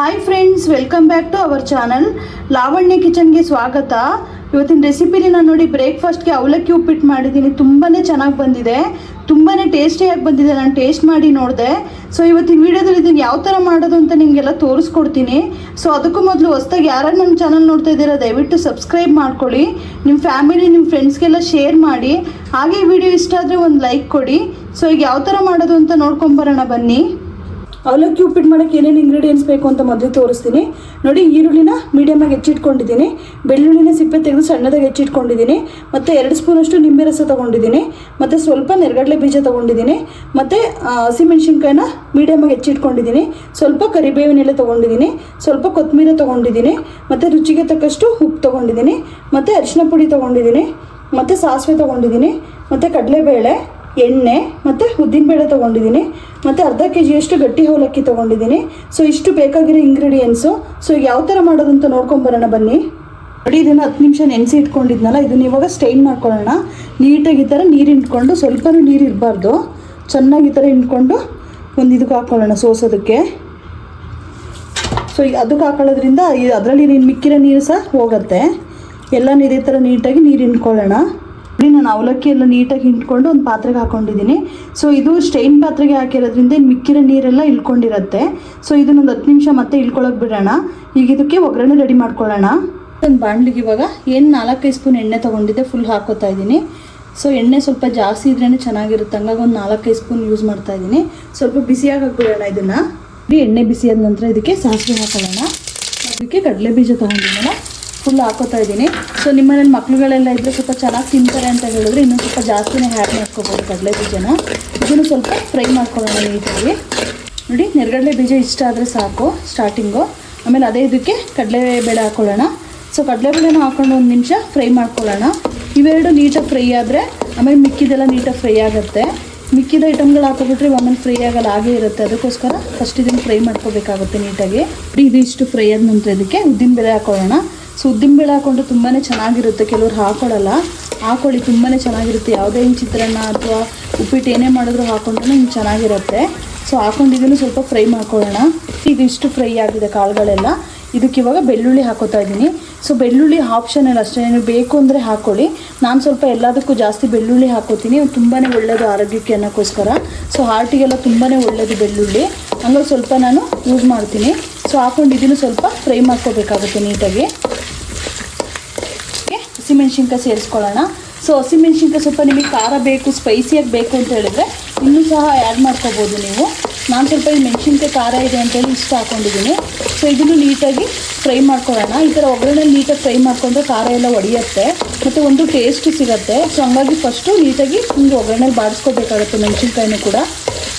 Hi friends, welcome back to our channel Lavanya ಕಿಚನ್ಗೆ ಸ್ವಾಗತ. ಇವತ್ತಿನ ರೆಸಿಪಿಲಿ ನಾನು ನೋಡಿ ಬ್ರೇಕ್ಫಾಸ್ಟ್ಗೆ ಅವಲಕ್ಕಿ ಉಪ್ಪಿಟ್ಟು ಮಾಡಿದ್ದೀನಿ. ತುಂಬಾ ಚೆನ್ನಾಗಿ ಬಂದಿದೆ, ತುಂಬಾ ಟೇಸ್ಟಿಯಾಗಿ ಬಂದಿದೆ. ನಾನು ಟೇಸ್ಟ್ ಮಾಡಿ ನೋಡಿದೆ. ಸೊ ಇವತ್ತಿನ ವೀಡಿಯೋದಲ್ಲಿ ಇದನ್ನು ಯಾವ ಥರ ಮಾಡೋದು ಅಂತ ನಿಮಗೆಲ್ಲ ತೋರಿಸ್ಕೊಡ್ತೀನಿ. ಸೊ ಅದಕ್ಕೂ ಮೊದಲು ಹೊಸದಾಗಿ ಯಾರು ನನ್ನ ಚಾನಲ್ ನೋಡ್ತಾ ಇದ್ದೀರಾ ದಯವಿಟ್ಟು ಸಬ್ಸ್ಕ್ರೈಬ್ ಮಾಡ್ಕೊಳ್ಳಿ. ನಿಮ್ಮ ಫ್ಯಾಮಿಲಿ ನಿಮ್ಮ ಫ್ರೆಂಡ್ಸ್ಗೆಲ್ಲ ಶೇರ್ ಮಾಡಿ. ಹಾಗೆ ಈ ವಿಡಿಯೋ ಇಷ್ಟ ಆದರೆ ಒಂದು ಲೈಕ್ ಕೊಡಿ. ಸೊ ಈಗ ಯಾವ ಥರ ಮಾಡೋದು ಅಂತ ನೋಡ್ಕೊಂಬರೋಣ ಬನ್ನಿ. ಅವಲಕ್ಕಿ ಉಪ್ಪಿಟ್ಟು ಮಾಡೋಕ್ಕೆ ಏನೇನು ಇಂಗ್ರೀಡಿಯೆಂಟ್ಸ್ ಬೇಕು ಅಂತ ಮೊದಲು ತೋರಿಸ್ತೀನಿ ನೋಡಿ. ಈರುಳ್ಳಿನ ಮೀಡಿಯಮಾಗಿ ಹೆಚ್ಚಿಟ್ಕೊಂಡಿದ್ದೀನಿ, ಬೆಳ್ಳುಳ್ಳಿನ ಸಿಪ್ಪೆ ತೆಗೆದು ಸಣ್ಣದಾಗಿ ಹೆಚ್ಚಿಟ್ಕೊಂಡಿದ್ದೀನಿ, ಮತ್ತು 2 ಸ್ಪೂನಷ್ಟು ನಿಂಬೆ ರಸ ತೊಗೊಂಡಿದ್ದೀನಿ, ಮತ್ತು ಸ್ವಲ್ಪ ನೆರಗಡಲೆ ಬೀಜ ತೊಗೊಂಡಿದ್ದೀನಿ, ಮತ್ತು ಹಸಿಮೆಣ್ಸಿನ್ಕಾಯಿನ ಮೀಡಿಯಮಾಗಿ ಹೆಚ್ಚಿಟ್ಕೊಂಡಿದ್ದೀನಿ, ಸ್ವಲ್ಪ ಕರಿಬೇವಿನ ಎಲೆ ತೊಗೊಂಡಿದ್ದೀನಿ, ಸ್ವಲ್ಪ ಕೊತ್ತಂಬರಿ ತೊಗೊಂಡಿದ್ದೀನಿ, ಮತ್ತು ರುಚಿಗೆ ತಕ್ಕಷ್ಟು ಉಪ್ಪು ತೊಗೊಂಡಿದ್ದೀನಿ, ಮತ್ತು ಅರಿಶಿನ ಪುಡಿ ತೊಗೊಂಡಿದ್ದೀನಿ, ಮತ್ತು ಸಾಸಿವೆ ತೊಗೊಂಡಿದ್ದೀನಿ, ಮತ್ತು ಕಡಲೆಬೇಳೆ, ಎಣ್ಣೆ ಮತ್ತು ಉದ್ದಿನಬೇಳೆ ತೊಗೊಂಡಿದ್ದೀನಿ, ಮತ್ತು ಅರ್ಧ kg ಗಟ್ಟಿ ಅವಲಕ್ಕಿ ತೊಗೊಂಡಿದ್ದೀನಿ. ಸೊ ಇಷ್ಟು ಬೇಕಾಗಿರೋ ಇಂಗ್ರೀಡಿಯೆಂಟ್ಸು. ಸೊ ಈಗ ಯಾವ ಥರ ಮಾಡೋದು ಅಂತ ನೋಡ್ಕೊಂಬರೋಣ ಬನ್ನಿ. ನೋಡಿ, ಇದನ್ನು 10 ನಿಮಿಷ ನೆನೆಸಿ ಇಟ್ಕೊಂಡಿದ್ನಲ್ಲ, ಇದನ್ನು ಇವಾಗ ಸ್ಟೈನ್ ಮಾಡ್ಕೊಳ್ಳೋಣ. ನೀಟಾಗಿ ಈ ಥರ ನೀರು ಇಂಟ್ಕೊಂಡು, ಸ್ವಲ್ಪನೂ ನೀರು ಇರಬಾರ್ದು, ಚೆನ್ನಾಗಿ ಈ ಥರ ಇಂಟ್ಕೊಂಡು ಒಂದು ಇದಕ್ಕೆ ಹಾಕ್ಕೊಳ್ಳೋಣ ಸೋಸೋದಕ್ಕೆ. ಸೊ ಅದಕ್ಕೆ ಹಾಕೊಳ್ಳೋದ್ರಿಂದ ಅದರಲ್ಲಿ ಮಿಕ್ಕಿರೋ ನೀರು ಸಹ ಹೋಗುತ್ತೆ. ಎಲ್ಲ ಇದೇ ಥರ ನೀಟಾಗಿ ನೀರು ಇಂಟ್ಕೊಳ್ಳೋಣ. ನಾನು ಅವಲಕ್ಕಿ ಎಲ್ಲ ನೀಟಾಗಿ ಹಿಂಡ್ಕೊಂಡು ಒಂದು ಪಾತ್ರೆಗೆ ಹಾಕ್ಕೊಂಡಿದ್ದೀನಿ. ಸೊ ಇದು ಸ್ಟೈನ್ ಪಾತ್ರೆಗೆ ಹಾಕಿರೋದ್ರಿಂದ ಮಿಕ್ಕಿರೋ ನೀರೆಲ್ಲ ಇಳ್ಕೊಂಡಿರುತ್ತೆ. ಸೊ ಇದನ್ನೊಂದು 10 ನಿಮಿಷ ಮತ್ತೆ ಇಳ್ಕೊಳಕ್ಕೆ ಬಿಡೋಣ. ಈಗ ಇದಕ್ಕೆ ಒಗ್ಗರಣೆ ರೆಡಿ ಮಾಡ್ಕೊಳ್ಳೋಣ. ಒಂದು ಬಾಣಲಿಗೆ ಇವಾಗ 4-5 ಸ್ಪೂನ್ ಎಣ್ಣೆ ತೊಗೊಂಡಿದ್ದೆ, ಫುಲ್ ಹಾಕೋತಾ ಇದ್ದೀನಿ. ಸೊ ಎಣ್ಣೆ ಸ್ವಲ್ಪ ಜಾಸ್ತಿ ಇದ್ರೇ ಚೆನ್ನಾಗಿರುತ್ತೆ, ಹಂಗಾಗಿ ಒಂದು 4-5 ಸ್ಪೂನ್ ಯೂಸ್ ಮಾಡ್ತಾ ಇದ್ದೀನಿ. ಸ್ವಲ್ಪ ಬಿಸಿಯಾಗಿ ಹಾಕ್ಬಿಡೋಣ ಇದನ್ನು. ಎಣ್ಣೆ ಬಿಸಿಯಾದ ನಂತರ ಇದಕ್ಕೆ ಸಾಸಿವೆ ಹಾಕೊಳ್ಳೋಣ. ಅದಕ್ಕೆ ಕಡಲೆ ಬೀಜ ತೊಗೊಂಡಿದ್ದೀನಲ್ಲ ಫುಲ್ ಹಾಕೋತಾ ಇದ್ದೀನಿ. ಸೊ ನಿಮ್ಮನೇಲಿ ಮಕ್ಳುಗಳೆಲ್ಲ ಇದ್ದರೆ ಸ್ವಲ್ಪ ಚೆನ್ನಾಗಿ ತಿಂತಾರೆ ಅಂತ ಹೇಳಿದ್ರೆ ಇನ್ನೂ ಸ್ವಲ್ಪ ಜಾಸ್ತಿನೇ ಆ್ಯಡ್ ಮಾಡ್ಕೋಬೋದು ಕಡಲೆ ಬೀಜನ. ಇದನ್ನು ಸ್ವಲ್ಪ ಫ್ರೈ ಮಾಡ್ಕೊಳ್ಳೋಣ ನೀಟಾಗಿ. ನೋಡಿ, ನೆರಗಡಲೆ ಬೀಜ ಇಷ್ಟ ಆದರೆ ಸಾಕು ಸ್ಟಾರ್ಟಿಂಗು. ಆಮೇಲೆ ಅದೇ ಇದಕ್ಕೆ ಕಡಲೆಬೇಳೆ ಹಾಕ್ಕೊಳ್ಳೋಣ. ಸೊ ಕಡಲೆಬೇಳೆನ ಹಾಕ್ಕೊಂಡು 1 ನಿಮಿಷ ಫ್ರೈ ಮಾಡ್ಕೊಳ್ಳೋಣ. ಇವೆರಡು ನೀಟಾಗಿ ಫ್ರೈ ಆದರೆ ಆಮೇಲೆ ಮಿಕ್ಕಿದೆಲ್ಲ ನೀಟಾಗಿ ಫ್ರೈ ಆಗುತ್ತೆ. ಮಿಕ್ಕಿದ ಐಟಮ್ಗಳು ಹಾಕೋಬಿಟ್ರೆ ಆಮೇಲೆ ಫ್ರೈ ಆಗಲ್ಲ, ಹಾಗೇ ಇರುತ್ತೆ. ಅದಕ್ಕೋಸ್ಕರ ಫಸ್ಟ್ ಇದನ್ನು ಫ್ರೈ ಮಾಡ್ಕೋಬೇಕಾಗುತ್ತೆ ನೀಟಾಗಿ. ಇದು ಇಷ್ಟು ಫ್ರೈ ಆದ ನಂತರ ಇದಕ್ಕೆ ಉದ್ದಿನಬೇಳೆ ಹಾಕೊಳ್ಳೋಣ. ಸೊ ಉದ್ದಿನಬೇಳೆ ಹಾಕ್ಕೊಂಡ್ರೆ ತುಂಬಾ ಚೆನ್ನಾಗಿರುತ್ತೆ. ಕೆಲವರು ಹಾಕೊಳ್ಳಲ್ಲ, ಹಾಕೊಳ್ಳಿ, ತುಂಬಾ ಚೆನ್ನಾಗಿರುತ್ತೆ. ಯಾವುದೇ ಚಿತ್ರಾನ್ನ ಅಥವಾ ಉಪ್ಪಿಟ್ಟು ಏನೇ ಮಾಡಿದ್ರು ಹಾಕ್ಕೊಂಡ್ರೆ ಹಿಂಗೆ ಚೆನ್ನಾಗಿರುತ್ತೆ. ಸೊ ಹಾಕೊಂಡಿದ್ದನ್ನು ಸ್ವಲ್ಪ ಫ್ರೈ ಮಾಡ್ಕೊಳ್ಳೋಣ. ಇದಿಷ್ಟು ಫ್ರೈ ಆಗಿದೆ ಕಾಳುಗಳೆಲ್ಲ. ಇದಕ್ಕೆ ಇವಾಗ ಬೆಳ್ಳುಳ್ಳಿ ಹಾಕೋತಾ ಇದ್ದೀನಿ. ಸೊ ಬೆಳ್ಳುಳ್ಳಿ ಆಪ್ಷನಲ್ ಅಷ್ಟೇ, ನೀವು ಬೇಕು ಅಂದರೆ ಹಾಕ್ಕೊಳ್ಳಿ. ನಾನು ಸ್ವಲ್ಪ ಎಲ್ಲದಕ್ಕೂ ಜಾಸ್ತಿ ಬೆಳ್ಳುಳ್ಳಿ ಹಾಕೋತೀನಿ, ತುಂಬಾ ಒಳ್ಳೆಯದು ಆರೋಗ್ಯಕ್ಕೆ ಅನ್ನೋಕ್ಕೋಸ್ಕರ. ಸೊ ಹಾರ್ಟಿಗೆಲ್ಲ ತುಂಬಾ ಒಳ್ಳೆಯದು ಬೆಳ್ಳುಳ್ಳಿ, ಹಂಗಾಗಿ ಸ್ವಲ್ಪ ನಾನು ಯೂಸ್ ಮಾಡ್ತೀನಿ. ಸೊ ಹಾಕೊಂಡಿದ್ದನ್ನು ಸ್ವಲ್ಪ ಫ್ರೈ ಮಾಡ್ಕೋಬೇಕಾಗುತ್ತೆ ನೀಟಾಗಿ. ಹಸಿಮೆಣ್ಸಿನ್ಕಾಯಿ ಸೇರಿಸ್ಕೊಳ್ಳೋಣ. ಸೊ ಹಸಿಮೆಣ್ಸಿನ್ಕಾಯಿ ಸ್ವಲ್ಪ ನಿಮಗೆ ಖಾರ ಬೇಕು, ಸ್ಪೈಸಿಯಾಗಿ ಬೇಕು ಅಂತ ಹೇಳಿದ್ರೆ ಇನ್ನೂ ಸಹ ಆ್ಯಡ್ ಮಾಡ್ಕೋಬೋದು ನೀವು. ನಾನು ಸ್ವಲ್ಪ ಈ ಮೆಣಸಿನ್ಕಾಯಿ ಖಾರ ಇದೆ ಅಂತೇಳಿ ಇಷ್ಟ ಹಾಕ್ಕೊಂಡಿದ್ದೀನಿ. ಸೊ ಇದನ್ನು ನೀಟಾಗಿ ಫ್ರೈ ಮಾಡ್ಕೊಳ್ಳೋಣ. ಈ ಥರ ಒಗ್ಗರಣೆಲಿ ನೀಟಾಗಿ ಫ್ರೈ ಮಾಡಿಕೊಂಡ್ರೆ ಖಾರ ಎಲ್ಲ ಒಡೆಯುತ್ತೆ ಮತ್ತು ಒಂದು ಟೇಸ್ಟ್ ಸಿಗುತ್ತೆ. ಸೊ ಹಂಗಾಗಿ ಫಸ್ಟು ನೀಟಾಗಿ ಹಿಂಗೆ ಒಗ್ಗರಣೆಲಿ ಬಾಡಿಸ್ಕೋಬೇಕಾಗುತ್ತೆ ಮೆಣಸಿನ್ಕಾಯಿನೂ ಕೂಡ.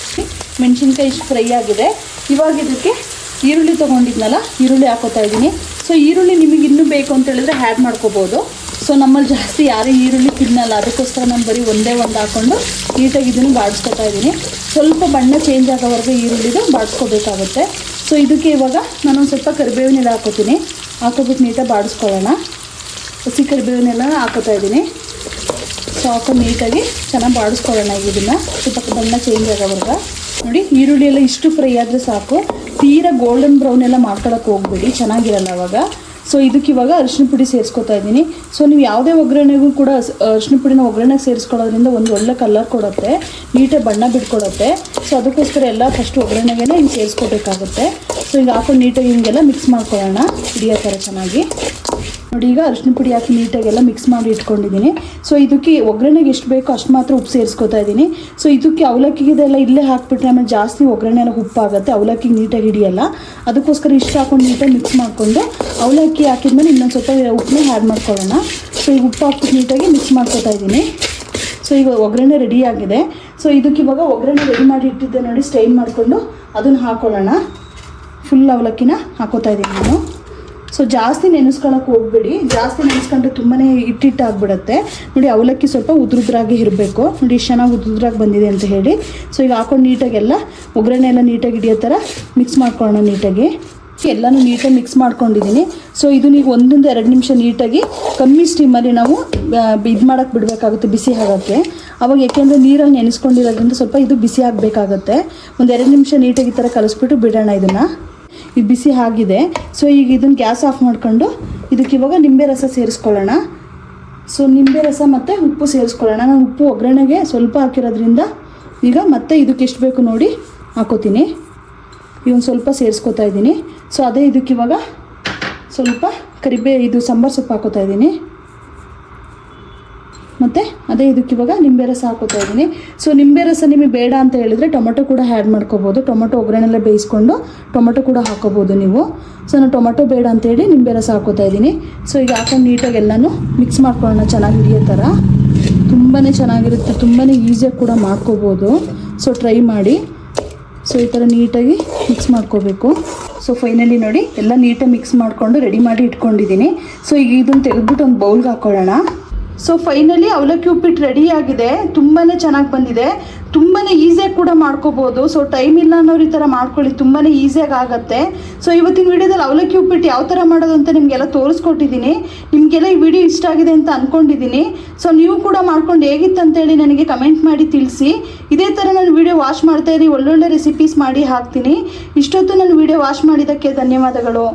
ಮೆಣಸಿನ್ಕಾಯಿ ಇಷ್ಟು ಫ್ರೈ ಆಗಿದೆ. ಇವಾಗ ಇದಕ್ಕೆ ಈರುಳ್ಳಿ ತೊಗೊಂಡಿದ್ನಲ್ಲ, ಈರುಳ್ಳಿ ಹಾಕೋತಾ ಇದ್ದೀನಿ. ಸೊ ಈರುಳ್ಳಿ ನಿಮಗೆ ಇನ್ನೂ ಬೇಕು ಅಂತ ಹೇಳಿದ್ರೆ ಆ್ಯಡ್ ಮಾಡ್ಕೋಬೋದು. ಸೊ ನಮ್ಮಲ್ಲಿ ಜಾಸ್ತಿ ಯಾರೂ ಈರುಳ್ಳಿ ತಿನ್ನಲ್ಲ, ಅದಕ್ಕೋಸ್ಕರ ನಾನು ಬರೀ ಒಂದೇ ಒಂದು ಹಾಕ್ಕೊಂಡು ನೀಟಾಗಿ ಇದನ್ನು ಬಾಡಿಸ್ಕೊತಾ ಇದ್ದೀನಿ. ಸ್ವಲ್ಪ ಬಣ್ಣ ಚೇಂಜ್ ಆಗೋವರೆಗೂ ಈರುಳ್ಳಿದು ಬಾಡಿಸ್ಕೋಬೇಕಾಗುತ್ತೆ. ಸೊ ಇದಕ್ಕೆ ಇವಾಗ ನಾನೊಂದು ಸ್ವಲ್ಪ ಕರಿಬೇವಿನೆಲ್ಲ ಹಾಕೋತೀನಿ. ಹಾಕೋಬಿಟ್ಟು ನೀಟಾಗಿ ಬಾಡಿಸ್ಕೊಳ್ಳೋಣ. ಹಸಿ ಕರಿಬೇವಿನೆಲ್ಲ ಹಾಕೋತಾ ಇದ್ದೀನಿ. ಸೊ ಹಾಕೊಂಡು ನೀಟಾಗಿ ಚೆನ್ನಾಗಿ ಬಾಡಿಸ್ಕೊಳ್ಳೋಣ. ಈಗ ಇದನ್ನು ಸ್ವಲ್ಪ ಬಣ್ಣ ಚೇಂಜ್ ಆಗೋವರೆಗೂ. ನೋಡಿ, ಈರುಳ್ಳಿ ಎಲ್ಲ ಇಷ್ಟು ಫ್ರೈ ಆದರೆ ಸಾಕು, ತೀರಾ ಗೋಲ್ಡನ್ ಬ್ರೌನ್ ಎಲ್ಲ ಮಾಡ್ಕೊಳಕ್ಕೆ ಹೋಗ್ಬೇಡಿ, ಚೆನ್ನಾಗಿರಲ್ಲ ಅವಾಗ. ಸೊ ಇದಕ್ಕೆ ಇವಾಗ ಅರಿಶಿನ ಪುಡಿ ಸೇರಿಸ್ಕೊತಾ ಇದ್ದೀನಿ. ಸೊ ನೀವು ಯಾವುದೇ ಒಗ್ಗರಣೆಗೂ ಕೂಡ ಅರಿಶಿನ ಪುಡಿನ ಒಗ್ಗರಣೆಗೆ ಸೇರಿಸ್ಕೊಳ್ಳೋದ್ರಿಂದ ಒಂದು ಒಳ್ಳೆ ಕಲರ್ ಕೊಡುತ್ತೆ, ನೀಟಾಗಿ ಬಣ್ಣ ಬಿಟ್ಕೊಡುತ್ತೆ. ಸೊ ಅದಕ್ಕೋಸ್ಕರ ಎಲ್ಲ ಫಸ್ಟ್ ಒಗ್ಗರಣೆಗೆ ಹಿಂಗೆ ಸೇರಿಸ್ಕೋಬೇಕಾಗುತ್ತೆ. ಸೊ ಈಗ ಹಾಕೊಂಡು ನೀಟಾಗಿ ಹಿಂಗೆಲ್ಲ ಮಿಕ್ಸ್ ಮಾಡ್ಕೊಳ್ಳೋಣ ಹಿಡಿಯೋ ಥರ ಚೆನ್ನಾಗಿ. ನೋಡಿ, ಈಗ ಅರಿಶಿನ ಪುಡಿ ಹಾಕಿ ನೀಟಾಗೆಲ್ಲ ಮಿಕ್ಸ್ ಮಾಡಿ ಇಟ್ಕೊಂಡಿದ್ದೀನಿ. ಸೊ ಇದಕ್ಕೆ ಒಗ್ಗರಣೆಗೆ ಎಷ್ಟು ಬೇಕೋ ಅಷ್ಟು ಮಾತ್ರ ಉಪ್ಪು ಸೇರಿಸ್ಕೊತಾ ಇದ್ದೀನಿ. ಸೊ ಇದಕ್ಕೆ ಅವಲಕ್ಕಿಗೆಲ್ಲ ಇಲ್ಲೇ ಹಾಕ್ಬಿಟ್ರೆ ಆಮೇಲೆ ಜಾಸ್ತಿ ಒಗ್ಗರಣೆ ಎಲ್ಲ ಉಪ್ಪಾಗುತ್ತೆ, ಅವಲಕ್ಕಿಗೆ ನೀಟಾಗಿ ಹಿಡಿಯಲ್ಲ. ಅದಕ್ಕೋಸ್ಕರ ಇಷ್ಟು ಹಾಕೊಂಡು ನೀಟಾಗಿ ಮಿಕ್ಸ್ ಮಾಡಿಕೊಂಡು ಅವಲಕ್ಕಿ ಹಾಕಿದ್ಮೇಲೆ ಇನ್ನೊಂದು ಸ್ವಲ್ಪ ಉಪ್ಪನ್ನ ಆ್ಯಡ್ ಮಾಡ್ಕೊಳ್ಳೋಣ. ಸೊ ಈಗ ಉಪ್ಪು ಹಾಕ್ಬಿಟ್ಟು ನೀಟಾಗಿ ಮಿಕ್ಸ್ ಮಾಡ್ಕೊತಾ ಇದ್ದೀನಿ. ಸೊ ಈಗ ಒಗ್ಗರಣೆ ರೆಡಿ ಆಗಿದೆ. ಸೊ ಇದಕ್ಕೆ ಇವಾಗ ಒಗ್ಗರಣೆ ರೆಡಿ ಮಾಡಿ ಇಟ್ಟಿದ್ದೆ ನೋಡಿ, ಸ್ಟೈನ್ ಮಾಡಿಕೊಂಡು ಅದನ್ನು ಹಾಕ್ಕೊಳ್ಳೋಣ. ಫುಲ್ ಅವಲಕ್ಕಿನ ಹಾಕೋತಾ ಇದ್ದೀನಿ ನಾನು. ಸೊ ಜಾಸ್ತಿ ನೆನೆಸ್ಕೊಳಕ್ಕೆ ಹೋಗ್ಬೇಡಿ, ಜಾಸ್ತಿ ನೆನೆಸ್ಕೊಂಡ್ರೆ ತುಂಬಾ ಹಿಟ್ಟಿಟ್ಟಾಗ್ಬಿಡುತ್ತೆ. ನೋಡಿ, ಅವಲಕ್ಕಿ ಸ್ವಲ್ಪ ಉದುರುದ್ರಾಗಿ ಇರಬೇಕು. ನೋಡಿ ಎಷ್ಟು ಚೆನ್ನಾಗಿ ಉದುರುದ್ರಾಗಿ ಬಂದಿದೆ ಅಂತ ಹೇಳಿ. ಸೊ ಈಗ ಹಾಕೊಂಡು ನೀಟಾಗೆಲ್ಲ ಒಗ್ಗರಣೆ ಎಲ್ಲ ನೀಟಾಗಿ ಹಿಡಿಯೋ ಥರ ಮಿಕ್ಸ್ ಮಾಡ್ಕೊಳ್ಳೋಣ ನೀಟಾಗಿ. ಎಲ್ಲನೂ ನೀಟಾಗಿ ಮಿಕ್ಸ್ ಮಾಡ್ಕೊಂಡಿದ್ದೀನಿ. ಸೊ ಇದು ನೀವು 1-2 ನಿಮಿಷ ನೀಟಾಗಿ ಕಮ್ಮಿ ಸ್ಟೀಮಲ್ಲಿ ನಾವು ಇದು ಮಾಡೋಕ್ಕೆ ಬಿಡಬೇಕಾಗುತ್ತೆ, ಬಿಸಿ ಆಗೋಕ್ಕೆ. ಅವಾಗ ಏಕೆಂದರೆ ನೀರಲ್ಲಿ ನೆನೆಸ್ಕೊಂಡಿರೋದ್ರಿಂದ ಸ್ವಲ್ಪ ಇದು ಬಿಸಿ ಆಗಬೇಕಾಗುತ್ತೆ. 1-2 ನಿಮಿಷ ನೀಟಾಗಿ ಈ ಥರ ಕಲಿಸ್ಬಿಟ್ಟು ಬಿಡೋಣ ಇದನ್ನು. ಇದು ಬಿಸಿ ಆಗಿದೆ. ಸೊ ಈಗ ಇದನ್ನು ಗ್ಯಾಸ್ ಆಫ್ ಮಾಡ್ಕೊಂಡು ಇದಕ್ಕೆ ಇವಾಗ ನಿಂಬೆ ರಸ ಸೇರಿಸ್ಕೊಳ್ಳೋಣ. ಸೊ ನಿಂಬೆ ರಸ ಮತ್ತು ಉಪ್ಪು ಸೇರಿಸ್ಕೊಳ್ಳೋಣ. ನಾನು ಉಪ್ಪು ಒಗ್ಗರಣೆಗೆ ಸ್ವಲ್ಪ ಹಾಕಿರೋದ್ರಿಂದ ಈಗ ಮತ್ತೆ ಇದಕ್ಕೆ ಎಷ್ಟು ಬೇಕು ನೋಡಿ ಹಾಕೋತೀನಿ. ಈಗ ಒಂದು ಸ್ವಲ್ಪ ಸೇರಿಸ್ಕೊತಾ ಇದ್ದೀನಿ. ಸೊ ಅದೇ ಇದಕ್ಕೆ ಇವಾಗ ಸ್ವಲ್ಪ ಇದು ಸಾಂಬಾರು ಸೊಪ್ಪು ಹಾಕೋತಾ ಇದ್ದೀನಿ. ಮತ್ತು ಅದೇ ಇದಕ್ಕೆ ಇವಾಗ ನಿಂಬೆ ರಸ ಹಾಕೋತಾ ಇದ್ದೀನಿ. ಸೊ ನಿಂಬೆ ರಸ ನಿಮಗೆ ಬೇಡ ಅಂತ ಹೇಳಿದರೆ ಟೊಮೊಟೊ ಕೂಡ ಆ್ಯಡ್ ಮಾಡ್ಕೋಬೋದು. ಟೊಮೊಟೊ ಒಗ್ಗರಣೆಲ್ಲ ಬೇಯಿಸ್ಕೊಂಡು ಟೊಮೊಟೊ ಕೂಡ ಹಾಕೋಬೋದು ನೀವು. ಸೊ ನಾನು ಟೊಮೊಟೊ ಬೇಡ ಅಂತೇಳಿ ನಿಂಬೆ ರಸ ಹಾಕೋತಾ ಇದ್ದೀನಿ. ಸೊ ಈಗ ಹಾಕೊಂಡು ನೀಟಾಗಿ ಎಲ್ಲನೂ ಮಿಕ್ಸ್ ಮಾಡ್ಕೊಳ್ಳೋಣ ಚೆನ್ನಾಗಿ ಹಿಡಿಯೋ ಥರ. ತುಂಬಾ ಚೆನ್ನಾಗಿರುತ್ತೆ, ತುಂಬಾ ಈಸಿಯಾಗಿ ಕೂಡ ಮಾಡ್ಕೋಬೋದು. ಸೊ ಟ್ರೈ ಮಾಡಿ. ಸೊ ಈ ಥರ ನೀಟಾಗಿ ಮಿಕ್ಸ್ ಮಾಡ್ಕೋಬೇಕು. ಸೊ ಫೈನಲಿ ನೋಡಿ ಎಲ್ಲ ನೀಟಾಗಿ ಮಿಕ್ಸ್ ಮಾಡಿಕೊಂಡು ರೆಡಿ ಮಾಡಿ ಇಟ್ಕೊಂಡಿದ್ದೀನಿ. ಸೊ ಈಗ ಇದನ್ನು ತೆಗೆದ್ಬಿಟ್ಟು ಒಂದು ಬೌಲ್ಗೆ ಹಾಕ್ಕೊಳ್ಳೋಣ. ಸೊ ಫೈನಲಿ ಅವಲಕ್ಕಿ ಉಪ್ಪಿಟ್ಟು ರೆಡಿ ಆಗಿದೆ. ತುಂಬಾ ಚೆನ್ನಾಗಿ ಬಂದಿದೆ, ತುಂಬಾ ಈಸಿಯಾಗಿ ಕೂಡ ಮಾಡ್ಕೋಬೋದು. ಸೊ ಟೈಮ್ ಇಲ್ಲ ಅನ್ನೋರು ಈ ಥರ ಮಾಡ್ಕೊಳ್ಳಿ, ತುಂಬಾ ಈಸಿಯಾಗಿ ಆಗುತ್ತೆ. ಸೊ ಇವತ್ತಿನ ವಿಡಿಯೋದಲ್ಲಿ ಅವಲಕ್ಕಿ ಉಪ್ಪಿಟ್ಟು ಯಾವ ಥರ ಮಾಡೋದು ಅಂತ ನಿಮಗೆಲ್ಲ ತೋರಿಸ್ಕೊಟ್ಟಿದ್ದೀನಿ. ನಿಮಗೆಲ್ಲ ಈ ವಿಡಿಯೋ ಇಷ್ಟ ಆಗಿದೆ ಅಂತ ಅಂದ್ಕೊಂಡಿದ್ದೀನಿ. ಸೊ ನೀವು ಕೂಡ ಮಾಡ್ಕೊಂಡು ಹೇಗಿತ್ತು ಅಂತೇಳಿ ನನಗೆ ಕಮೆಂಟ್ ಮಾಡಿ ತಿಳಿಸಿ. ಇದೇ ಥರ ನಾನು ವಿಡಿಯೋ ವಾಚ್ ಮಾಡ್ತಾಯಿರಿ, ಒಳ್ಳೊಳ್ಳೆ ರೆಸಿಪೀಸ್ ಮಾಡಿ ಹಾಕ್ತೀನಿ. ಇಷ್ಟೊತ್ತು ನಾನು ವಿಡಿಯೋ ವಾಚ್ ಮಾಡಿದ್ದಕ್ಕೆ ಧನ್ಯವಾದಗಳು.